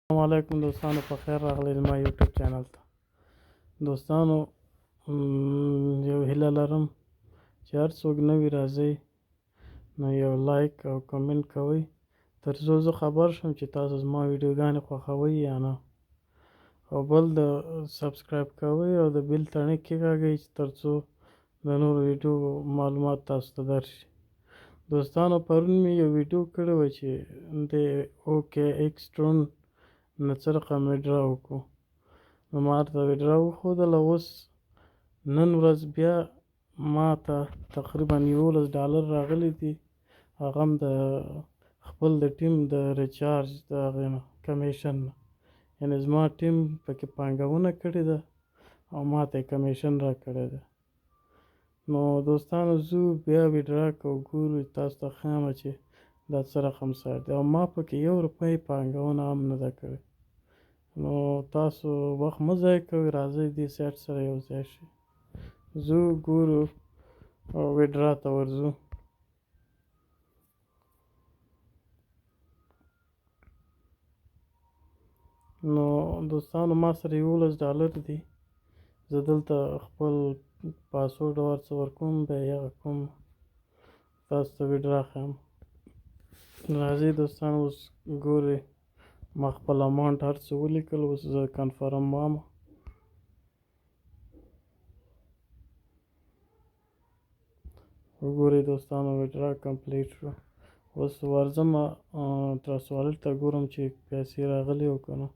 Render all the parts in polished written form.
السلام علیکم دوستانو، په خیر راغلی زما یوټیوب چینل ته. دوستانو، یو هیله لرم چې هر څوک نوي راځئ نو یو لایک او کمنټ کوئ تر څو زه خبر شم چې تاسو زما ویډیوګانې خوښوئ یا نه، او بل د سبسکرایب کوئ او د بیل تڼۍ کېکاږئ تر څو د نورو ویډیو معلومات تاسو ته درشي. دوستانو، پرون مې یو ویډیو کړی و چې د اوکې ایکس ډرون نه څه رقم ویډرا وکړو، نو ما ورته ویډرا وښودله. اوس نن ورځ بیا ما ته تقریبا $11 راغلی دي، هغه هم د خپل د ټیم د ریچارج د هغې نه کمیشن نه، یعنې زما ټیم پکې پانګونه کړې ده او ما ته یې کمیشن راکړی ده. نو دوستانو، زه بیا ویډرا کوو، ګورو تاسو ته ښیمه چې دا څه رقم سایټ دی، او ما پکې $1 پانګونه هم نه ده کړې. نو تاسو وخت مه ضایع کوئ، راځئ دې سایټ سره یو ځای شئ، ځو ګورو او ویډرا ته ورځو. نو دوستانو، ما سره $11 دي. زه دلته خپل پاسورډ او هر څه ورکوم، بیا یې هغه کوم، تاسو ته ویډرا ښیم. راځئ دوستانو، اوس ګورئ ما خپل اماونټ هر څه ولیکل، اوس زه کنفرم وام. وګورئ دوستانو، ویډرا کمپلیټ شو. اوس ورځم ټرست والټ ته ګورم چې پیسې راغلي او که نه.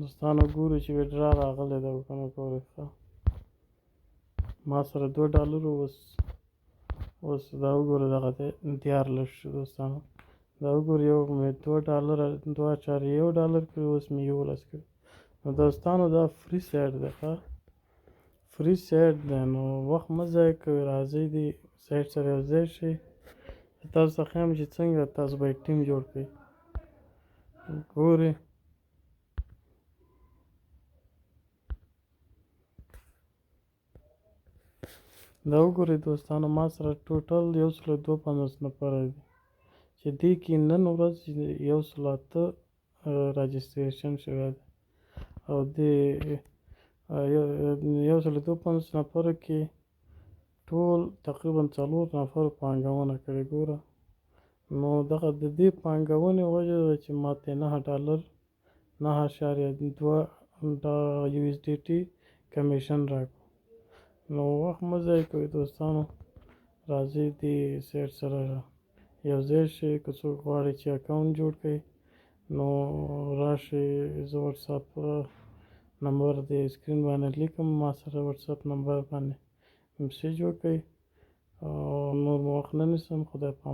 دوستانو، ګورو چې ویډرا راغلی ده او که نه. ګورئ ښه، ما سره $2 اوس دا وګورئ، دغه دی 14 شو. دوستانو، دا وګورئ، یو مې $2.1 کړي، اوس مې 11 کړي. نو دوستانو، دا فری سایټ دی، ښه فری سایټ دی، نو وخت مه ضایع کوئ، راځئ دې سایټ سره یو ځای شئ. تاسو ته ښیم چې څنګه تاسو باید ټیم جوړ کړئ. ګورئ، دا وګورئ دوستانو، ما سره ټوټل 152 نفره دي چې دې کې نن ورځ 108 راجسټریشن شوی دی، او دې 152 نفرو کې ټول تقریبا 4 نفرو پانګونه کړې. ګوره، نو دغه د دې پانګونې وجه ده چې ما ته $9 9.2 USDT کمیشن راکړو. نو وخت مه ضایع کوئ دوستانو، راځئ دې سایټ سره یو ځای شئ. که څوک غواړي چې اکاونټ جوړ کړي نو راشئ، زه وټساپ نمبر د سکرین باندې لیکم، ما سره وټساپ نمبر باندې میسیج وکړئ. نور مو وخت نه نیسم، خدای په امان.